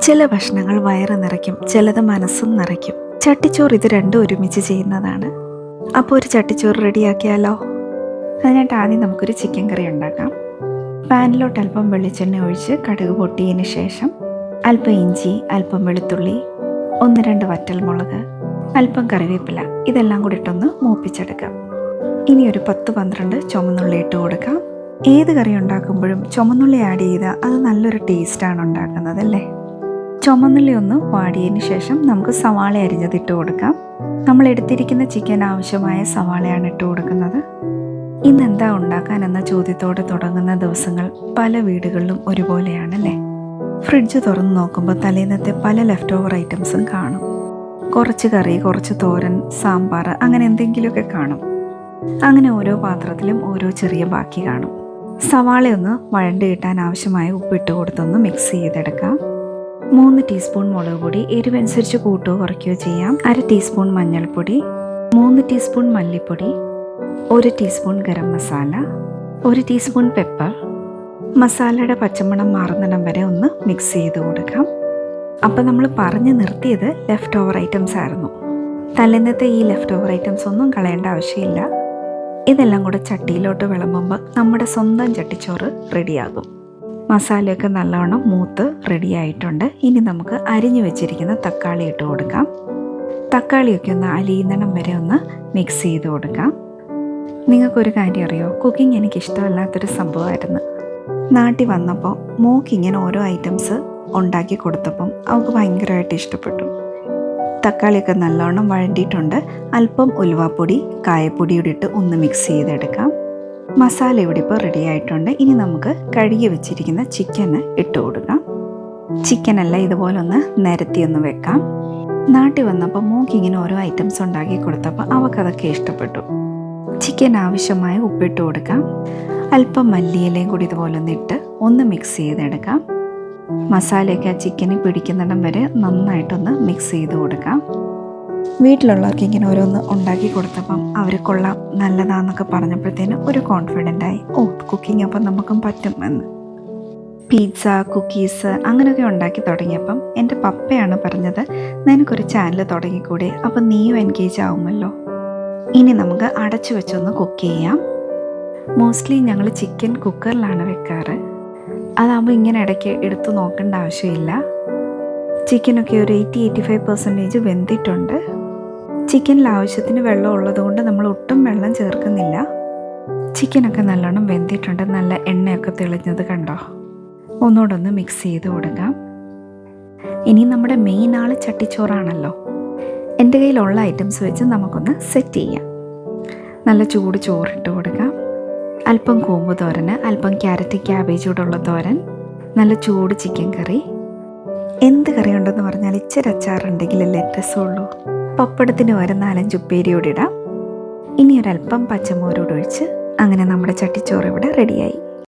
ചില ഭക്ഷണങ്ങൾ വയറ് നിറയ്ക്കും, ചിലത് മനസ്സും നിറയ്ക്കും. ചട്ടിച്ചോറ് ഇത് രണ്ടും ഒരുമിച്ച് ചെയ്യുന്നതാണ്. അപ്പോൾ ഒരു ചട്ടിച്ചോറ് റെഡിയാക്കിയാലോ? അതിനായിട്ട് ആദ്യം നമുക്കൊരു ചിക്കൻ കറി ഉണ്ടാക്കാം. പാനിലോട്ട് അല്പം വെളിച്ചെണ്ണ ഒഴിച്ച് കടുക് പൊട്ടിയതിന് ശേഷം അല്പം ഇഞ്ചി, അല്പം വെളുത്തുള്ളി, 1-2 വറ്റൽമുളക്, അല്പം കറിവേപ്പില ഇതെല്ലാം കൂടി ഇട്ടൊന്ന് മൂപ്പിച്ചെടുക്കാം. ഇനി ഒരു 10-12 ചുമന്നുള്ളി ഇട്ട് കൊടുക്കാം. ഏത് കറി ഉണ്ടാക്കുമ്പോഴും ചുമന്നുള്ളി ആഡ് ചെയ്താൽ അത് നല്ലൊരു ടേസ്റ്റാണ് ഉണ്ടാക്കുന്നത് അല്ലേ. ചുമന്നുള്ളി ഒന്ന് വാടിയതിന് ശേഷം നമുക്ക് സവാള അരിഞ്ഞത് ഇട്ട് കൊടുക്കാം. നമ്മൾ എടുത്തിരിക്കുന്ന ചിക്കൻ ആവശ്യമായ സവാളയാണ് ഇട്ട് കൊടുക്കുന്നത്. ഇന്ന് എന്താ ഉണ്ടാക്കാൻ എന്ന ചോദ്യത്തോടെ തുടങ്ങുന്ന ദിവസങ്ങൾ പല വീടുകളിലും ഒരുപോലെയാണല്ലേ. ഫ്രിഡ്ജ് തുറന്ന് നോക്കുമ്പോൾ തലേന്നത്തെ പല ലെഫ്റ്റ് ഓവർ ഐറ്റംസും കാണും. കുറച്ച് കറി, കുറച്ച് തോരൻ, സാമ്പാർ, അങ്ങനെ എന്തെങ്കിലുമൊക്കെ കാണും. അങ്ങനെ ഓരോ പാത്രത്തിലും ഓരോ ചെറിയ ബാക്കി കാണും. സവാളയൊന്ന് വഴണ്ട് കിട്ടാൻ ആവശ്യമായ ഉപ്പിട്ട് കൊടുത്തൊന്ന് മിക്സ് ചെയ്തെടുക്കാം. 3 ടീസ്പൂൺ മുളക് പൊടി, എരിവനുസരിച്ച് കൂട്ടുകയോ കുറയ്ക്കുകയോ ചെയ്യാം. 1/2 ടീസ്പൂൺ മഞ്ഞൾപ്പൊടി, 3 ടീസ്പൂൺ മല്ലിപ്പൊടി, 1 teaspoon garam masala, 1 teaspoon pepper. മസാലയുടെ പച്ചമണം മാറുന്നിടം വരെ ഒന്ന് മിക്സ് ചെയ്ത് കൊടുക്കാം. അപ്പം നമ്മൾ പറഞ്ഞു നിർത്തിയത് ലെഫ്റ്റ് ഓവർ ഐറ്റംസ് ആയിരുന്നു. തലേന്നത്തെ ഈ ലെഫ്റ്റ് ഓവർ ഐറ്റംസ് ഒന്നും കളയേണ്ട ആവശ്യമില്ല. ഇതെല്ലാം കൂടെ ചട്ടിയിലോട്ട് വിളമ്പുമ്പോൾ നമ്മുടെ സ്വന്തം ചട്ടിച്ചോറ് റെഡിയാകും. മസാലയൊക്കെ നല്ലവണ്ണം മൂത്ത് റെഡിയായിട്ടുണ്ട്. ഇനി നമുക്ക് അരിഞ്ഞു വെച്ചിരിക്കുന്ന തക്കാളി ഇട്ട് കൊടുക്കാം. തക്കാളിയൊക്കെ ഒന്ന് അലിയുന്നിടം വരെ ഒന്ന് മിക്സ് ചെയ്ത് കൊടുക്കാം. നിങ്ങൾക്കൊരു കാര്യം അറിയോ, കുക്കിംഗ് എനിക്കിഷ്ടമല്ലാത്തൊരു സംഭവമായിരുന്നു. നാട്ടിൽ വന്നപ്പോൾ മോക്കിങ്ങനെ ഓരോ ഐറ്റംസ് ഉണ്ടാക്കി കൊടുത്തപ്പം അവൾക്ക് ഭയങ്കരമായിട്ട് ഇഷ്ടപ്പെട്ടു. തക്കാളിയൊക്കെ നല്ലോണം വഴണ്ടിയിട്ടുണ്ട്. അല്പം ഉലുവാപ്പൊടി, കായപ്പൊടിയോടെ ഇട്ട് ഒന്ന് മിക്സ് ചെയ്തെടുക്കാം. മസാല ഇവിടെ ഇപ്പോൾ റെഡി ആയിട്ടുണ്ട്. ഇനി നമുക്ക് കഴുകി വെച്ചിരിക്കുന്ന ചിക്കന് ഇട്ട് കൊടുക്കാം. ചിക്കനെല്ലാം ഇതുപോലെ ഒന്ന് നിരത്തിയൊന്ന് വെക്കാം. നാട്ടിൽ വന്നപ്പോൾ മോക്കിങ്ങനെ ഓരോ ഐറ്റംസ് ഉണ്ടാക്കി കൊടുത്തപ്പോൾ അവൾക്കതൊക്കെ ഇഷ്ടപ്പെട്ടു. ചിക്കൻ ആവശ്യമായ ഉപ്പിട്ട് കൊടുക്കാം. അല്പം മല്ലിയിലയും കൂടി ഇതുപോലെ ഒന്ന് ഇട്ട് ഒന്ന് മിക്സ് ചെയ്തെടുക്കാം. മസാലയൊക്കെ ആ ചിക്കനിൽ പിടിക്കുന്നിടം വരെ നന്നായിട്ടൊന്ന് മിക്സ് ചെയ്ത് കൊടുക്കാം. വീട്ടിലുള്ളവർക്ക് ഇങ്ങനെ ഓരോന്ന് ഉണ്ടാക്കി കൊടുത്തപ്പം അവർ കൊള്ളാം, നല്ലതാന്നൊക്കെ പറഞ്ഞപ്പോഴത്തേനും ഒരു കോൺഫിഡൻ്റായി. കുക്കിംഗ് അപ്പം നമുക്കും പറ്റും എന്ന്. പിസ്സ, കുക്കീസ് അങ്ങനെയൊക്കെ ഉണ്ടാക്കി തുടങ്ങിയപ്പം എൻ്റെ പപ്പയാണ് പറഞ്ഞത്, നിനക്കൊരു ചാനൽ തുടങ്ങിക്കൂടെ, അപ്പം നീയും എൻഗേജ് ആവുമല്ലോ. ഇനി നമുക്ക് അടച്ചു വെച്ചൊന്ന് കുക്ക് ചെയ്യാം. മോസ്റ്റ്ലി ഞങ്ങൾ ചിക്കൻ കുക്കറിലാണ് വെക്കാറ്. അതാകുമ്പോൾ ഇങ്ങനെ ഇടയ്ക്ക് എടുത്തു നോക്കേണ്ട ആവശ്യമില്ല. ചിക്കനൊക്കെ ഒരു 80-85% വെന്തിട്ടുണ്ട്. ചിക്കനിൽ ആവശ്യത്തിന് വെള്ളം ഉള്ളതുകൊണ്ട് നമ്മൾ ഒട്ടും വെള്ളം ചേർക്കുന്നില്ല. ചിക്കനൊക്കെ നല്ലോണം വെന്തിട്ടുണ്ട്. നല്ല എണ്ണയൊക്കെ തെളിഞ്ഞത് കണ്ടോ. ഒന്നുകൂടെ ഒന്ന് മിക്സ് ചെയ്ത് കൊടുക്കാം. ഇനി നമ്മുടെ മെയിൻ ആൾ ചട്ടിച്ചോറാണല്ലോ. എൻ്റെ കയ്യിലുള്ള ഐറ്റംസ് വെച്ച് നമുക്കൊന്ന് സെറ്റ് ചെയ്യാം. നല്ല ചൂട് ചോറിട്ട് കൊടുക്കാം. അല്പം കൂമ്പ് തോരന്, അല്പം ക്യാരറ്റ് ക്യാബേജ് കൂടെയുള്ള തോരൻ, നല്ല ചൂട് ചിക്കൻ കറി. എന്ത് കറി ഉണ്ടെന്ന് പറഞ്ഞാൽ ഇച്ചിരി അച്ചാറുണ്ടെങ്കിലല്ലേ രസമുള്ളൂ. പപ്പടത്തിന് ഒരു 4-5 ഉപ്പേരിയോടെ ഇടാം. ഇനി ഒരല്പം പച്ചമോരോട് ഒഴിച്ച് അങ്ങനെ നമ്മുടെ ചട്ടിച്ചോറ് ഇവിടെ റെഡിയായി.